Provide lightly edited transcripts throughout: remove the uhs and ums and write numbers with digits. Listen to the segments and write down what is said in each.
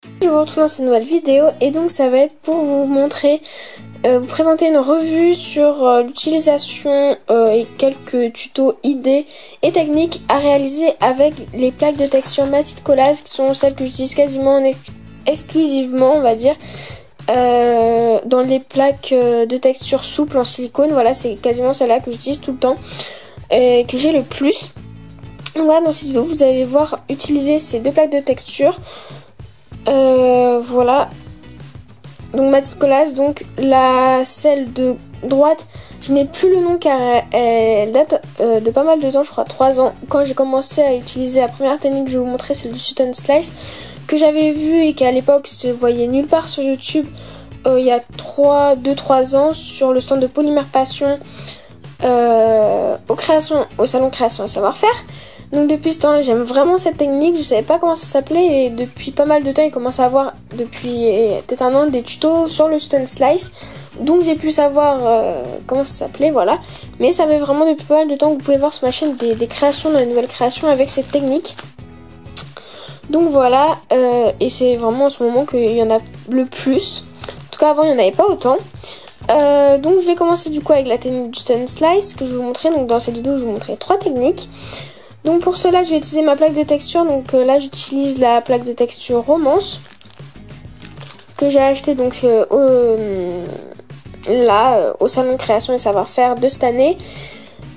Je vous retrouve dans cette nouvelle vidéo et donc ça va être pour vous montrer, vous présenter une revue sur l'utilisation et quelques tutos, idées et techniques à réaliser avec les plaques de texture Matite Collaz qui sont celles que j'utilise quasiment exclusivement, on va dire, dans les plaques de texture souple en silicone. Voilà, c'est quasiment celle-là que j'utilise tout le temps et que j'ai le plus. Donc voilà, dans cette vidéo vous allez voir utiliser ces deux plaques de texture. Voilà, donc Matite Collaz, donc celle de droite, je n'ai plus le nom car elle date de pas mal de temps, je crois 3 ans, quand j'ai commencé à utiliser la première technique que je vais vous montrer, celle du Sutton Slice, que j'avais vu et qu'à l'époque se voyait nulle part sur YouTube il y a 2-3 ans sur le stand de Polymère Passion au salon Création et Savoir-Faire. Donc depuis ce temps j'aime vraiment cette technique, je savais pas comment ça s'appelait et depuis pas mal de temps il commence à avoir depuis peut-être un an des tutos sur le Sutton Slice. Donc j'ai pu savoir comment ça s'appelait, voilà. Mais ça fait vraiment depuis pas mal de temps que vous pouvez voir sur ma chaîne des créations, de nouvelles créations avec cette technique. Donc voilà, et c'est vraiment en ce moment qu'il y en a le plus. En tout cas avant il n'y en avait pas autant. Donc je vais commencer du coup avec la technique du Sutton Slice que je vais vous montrer. Donc dans cette vidéo je vais vous montrer 3 techniques. Donc pour cela je vais utiliser ma plaque de texture, donc là j'utilise la plaque de texture Romance que j'ai acheté donc au salon Création et Savoir-Faire de cette année.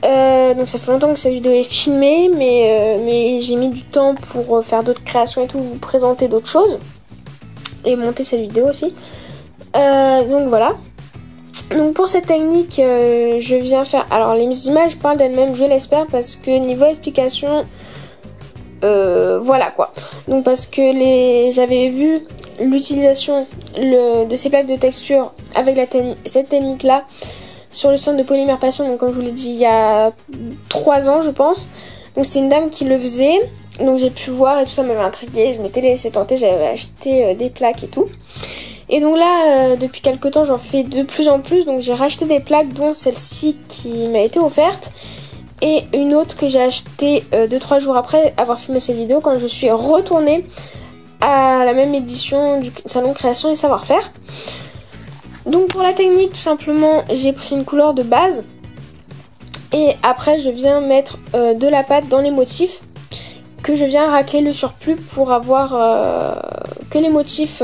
Donc ça fait longtemps que cette vidéo est filmée mais j'ai mis du temps pour faire d'autres créations et tout, vous présenter d'autres choses et monter cette vidéo aussi. Donc voilà. Donc pour cette technique, je viens faire... Alors les images parlent d'elles-mêmes, je l'espère, parce que niveau explication, voilà quoi. Donc parce que j'avais vu l'utilisation de ces plaques de texture avec cette technique-là sur le stand de Polymère Passion, donc comme je vous l'ai dit, il y a 3 ans je pense. Donc c'était une dame qui le faisait, donc j'ai pu voir et tout ça m'avait intriguée, je m'étais laissé tenter, j'avais acheté des plaques et tout. Et donc là, depuis quelques temps, j'en fais de plus en plus. Donc j'ai racheté des plaques, dont celle-ci qui m'a été offerte. Et une autre que j'ai achetée 2-3 jours après avoir filmé cette vidéo, quand je suis retournée à la même édition du salon Création et Savoir-Faire. Donc pour la technique, tout simplement, j'ai pris une couleur de base. Et après, je viens mettre de la pâte dans les motifs. Que je viens racler le surplus pour avoir que les motifs...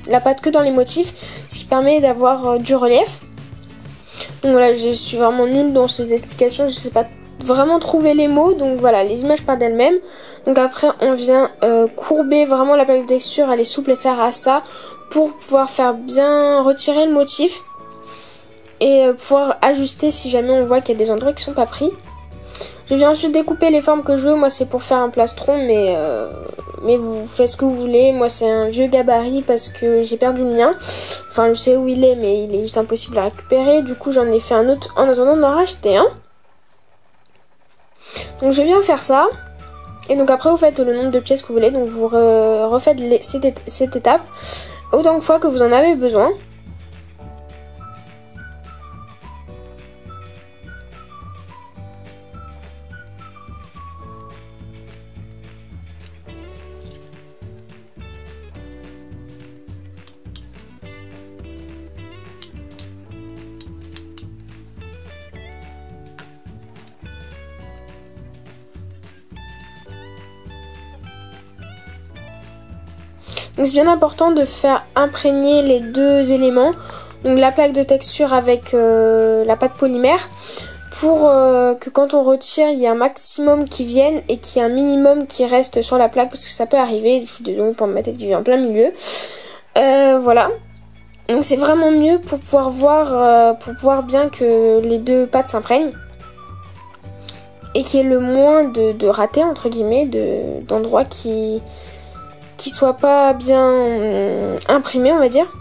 la pâte que dans les motifs, ce qui permet d'avoir du relief. Donc voilà, je suis vraiment nulle dans ces explications, je sais pas vraiment trouver les mots, donc voilà, les images parlent d'elles-mêmes. Donc après on vient courber vraiment la plaque de texture, elle est souple et sert à ça pour pouvoir faire bien retirer le motif et pouvoir ajuster si jamais on voit qu'il y a des endroits qui sont pas pris. Je viens ensuite découper les formes que je veux, moi c'est pour faire un plastron, mais vous faites ce que vous voulez. Moi c'est un vieux gabarit parce que j'ai perdu le mien. Enfin je sais où il est mais il est juste impossible à récupérer. Du coup j'en ai fait un autre en attendant d'en racheter un. Donc je viens faire ça. Et donc après vous faites le nombre de pièces que vous voulez. Donc vous refaites cette étape autant de fois que vous en avez besoin. Donc c'est bien important de faire imprégner les deux éléments, donc la plaque de texture avec la pâte polymère, pour que quand on retire, il y ait un maximum qui vienne et qu'il y ait un minimum qui reste sur la plaque, parce que ça peut arriver, je suis désolée pour ma tête qui vient en plein milieu. Voilà. Donc c'est vraiment mieux pour pouvoir voir, pour pouvoir bien que les deux pâtes s'imprègnent. Et qu'il y ait le moins de ratés, entre guillemets, d'endroits qui soit pas bien imprimé, on va dire.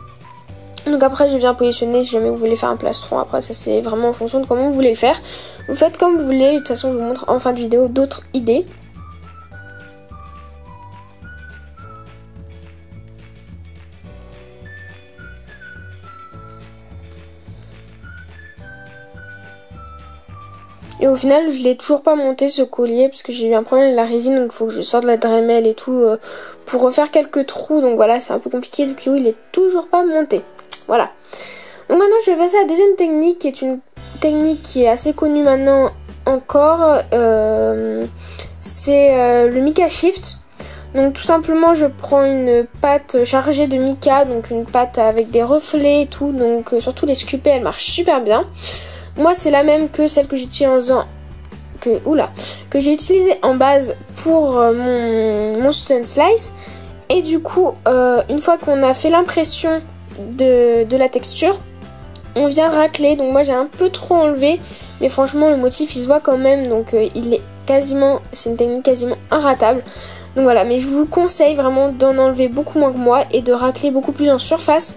Donc après je viens positionner si jamais vous voulez faire un plastron. Après ça c'est vraiment en fonction de comment vous voulez le faire. Vous faites comme vous voulez, de toute façon je vous montre en fin de vidéo d'autres idées. Et au final, je l'ai toujours pas monté ce collier parce que j'ai eu un problème avec la résine, donc il faut que je sorte de la Dremel et tout pour refaire quelques trous. Donc voilà, c'est un peu compliqué, du coup il est toujours pas monté. Voilà. Donc maintenant je vais passer à la deuxième technique qui est une technique qui est assez connue maintenant encore. C'est le mica shift. Donc tout simplement je prends une pâte chargée de mica, donc une pâte avec des reflets et tout, donc surtout les sculptés elle marche super bien. Moi c'est la même que celle que j'ai j'ai utilisée en base pour mon Student Slice. Et du coup une fois qu'on a fait l'impression de la texture, on vient racler. Donc moi j'ai un peu trop enlevé, mais franchement le motif il se voit quand même, donc c'est une technique quasiment inratable. Donc voilà, mais je vous conseille vraiment d'en enlever beaucoup moins que moi et de racler beaucoup plus en surface.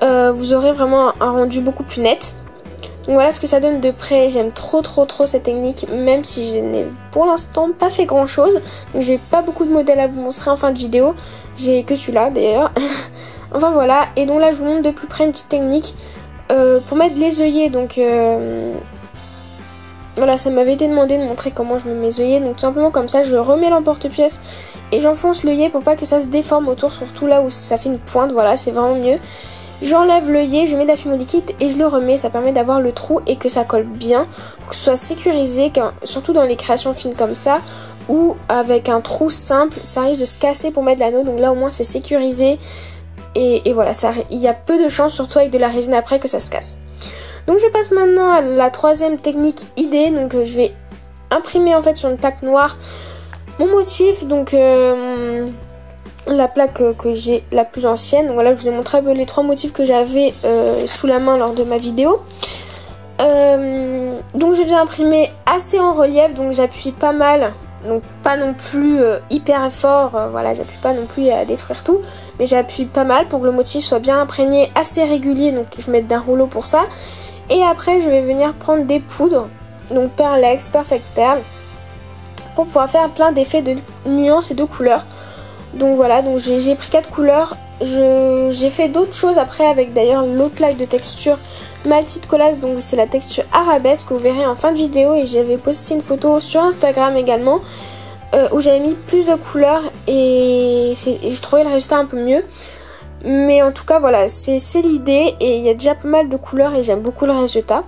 Vous aurez vraiment un rendu beaucoup plus net. Donc voilà ce que ça donne de près. J'aime trop cette technique, même si je n'ai pour l'instant pas fait grand chose. Donc j'ai pas beaucoup de modèles à vous montrer en fin de vidéo. J'ai que celui-là d'ailleurs. Enfin voilà, et donc là je vous montre de plus près une petite technique pour mettre les œillets. Donc voilà, ça m'avait été demandé de montrer comment je mets mes œillets. Donc tout simplement comme ça, je remets l'emporte-pièce et j'enfonce l'œillet pour pas que ça se déforme autour, surtout là où ça fait une pointe. Voilà, c'est vraiment mieux. J'enlève l'œillet, je mets de la fimo liquide et je le remets. Ça permet d'avoir le trou et que ça colle bien, pour que ce soit sécurisé, surtout dans les créations fines comme ça, ou avec un trou simple, ça risque de se casser pour mettre l'anneau. Donc là au moins c'est sécurisé. Et voilà, il y a peu de chances, surtout avec de la résine après, que ça se casse. Donc je passe maintenant à la troisième technique idée. Donc je vais imprimer en fait sur une plaque noire mon motif. Donc la plaque que j'ai la plus ancienne. Donc voilà, je vous ai montré un peu les trois motifs que j'avais sous la main lors de ma vidéo. Donc je viens imprimer assez en relief, donc j'appuie pas mal. Donc pas non plus hyper fort, voilà, j'appuie pas non plus à détruire tout, mais j'appuie pas mal pour que le motif soit bien imprégné, assez régulier. Donc je mets d'un rouleau pour ça. Et après je vais venir prendre des poudres, donc Perlex, Perfect Pearl, pour pouvoir faire plein d'effets de nuances et de couleurs. Donc voilà, donc j'ai pris 4 couleurs. J'ai fait d'autres choses après avec d'ailleurs l'autre plaque de texture Maltite Collace, donc c'est la texture arabesque que vous verrez en fin de vidéo. Et j'avais posté une photo sur Instagram également où j'avais mis plus de couleurs et je trouvais le résultat un peu mieux. Mais en tout cas voilà, c'est l'idée et il y a déjà pas mal de couleurs et j'aime beaucoup le résultat.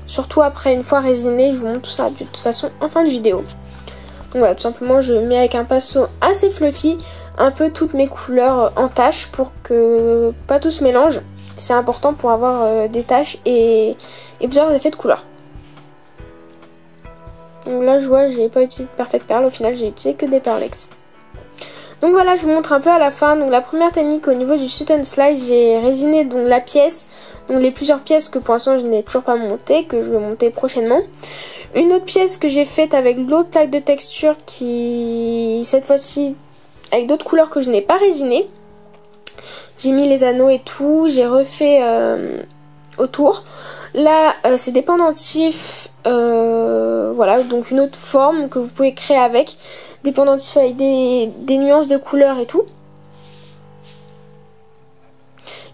Surtout après une fois résiné, je vous montre tout ça de toute façon en fin de vidéo. Donc voilà, tout simplement je mets avec un pinceau assez fluffy un peu toutes mes couleurs en taches pour que pas tout se mélange. C'est important pour avoir des taches et plusieurs effets de couleurs. Donc là je vois, j'ai pas utilisé de Perfect Pearl, au final j'ai utilisé que des Perlex. Donc voilà, je vous montre un peu à la fin. Donc la première technique au niveau du Student Slice, j'ai résiné donc la pièce, donc les plusieurs pièces que pour l'instant je n'ai toujours pas montées, que je vais monter prochainement. Une autre pièce que j'ai faite avec l'autre plaque de texture qui cette fois-ci avec d'autres couleurs que je n'ai pas résiné. J'ai mis les anneaux et tout, j'ai refait autour. Là c'est des pendentifs, voilà, donc une autre forme que vous pouvez créer avec. Des pendentifs avec des nuances de couleurs et tout.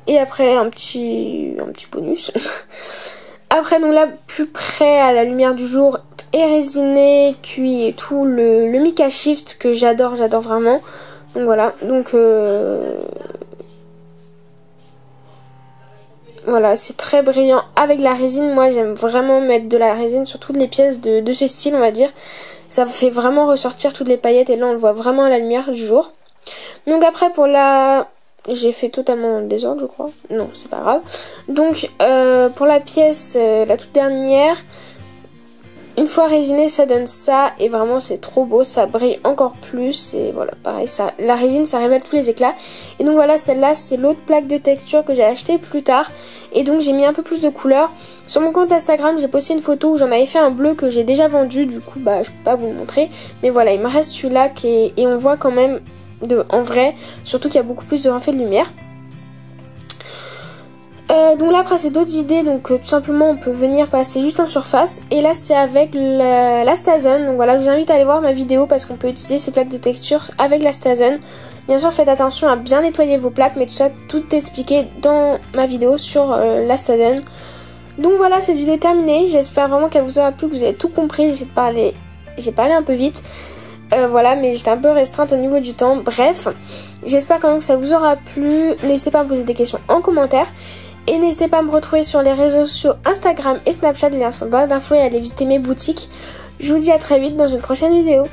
Et après un petit bonus. Après donc là plus près à la lumière du jour et résiné, cuit et tout, le mica shift que j'adore vraiment. Donc voilà, donc voilà, c'est très brillant avec la résine. Moi j'aime vraiment mettre de la résine sur toutes les pièces de ce style, on va dire. Ça fait vraiment ressortir toutes les paillettes et là on le voit vraiment à la lumière du jour. Donc après pour la... J'ai fait totalement dans le désordre je crois. Non, c'est pas grave. Donc pour la pièce, la toute dernière, une fois résinée ça donne ça et vraiment c'est trop beau, ça brille encore plus et voilà pareil, ça, la résine ça révèle tous les éclats. Et donc voilà, celle-là c'est l'autre plaque de texture que j'ai acheté plus tard et donc j'ai mis un peu plus de couleurs. Sur mon compte Instagram j'ai posté une photo où j'en avais fait un bleu que j'ai déjà vendu, du coup bah je peux pas vous le montrer, mais voilà il me reste celui-là et on voit quand même en vrai, surtout qu'il y a beaucoup plus de reflets de lumière. Donc là après c'est d'autres idées, donc tout simplement on peut venir passer juste en surface et là c'est avec la Stazen. Donc voilà, je vous invite à aller voir ma vidéo parce qu'on peut utiliser ces plaques de texture avec la Stazen. Bien sûr faites attention à bien nettoyer vos plaques, mais tout ça tout est expliqué dans ma vidéo sur la Stazen. Donc voilà, cette vidéo est terminée. J'espère vraiment qu'elle vous aura plu, que vous avez tout compris. J'ai parlé un peu vite. Voilà, mais j'étais un peu restreinte au niveau du temps. Bref, j'espère quand même que ça vous aura plu. N'hésitez pas à me poser des questions en commentaire. Et n'hésitez pas à me retrouver sur les réseaux sociaux Instagram et Snapchat, les liens sont en barre d'infos, et à aller visiter mes boutiques. Je vous dis à très vite dans une prochaine vidéo.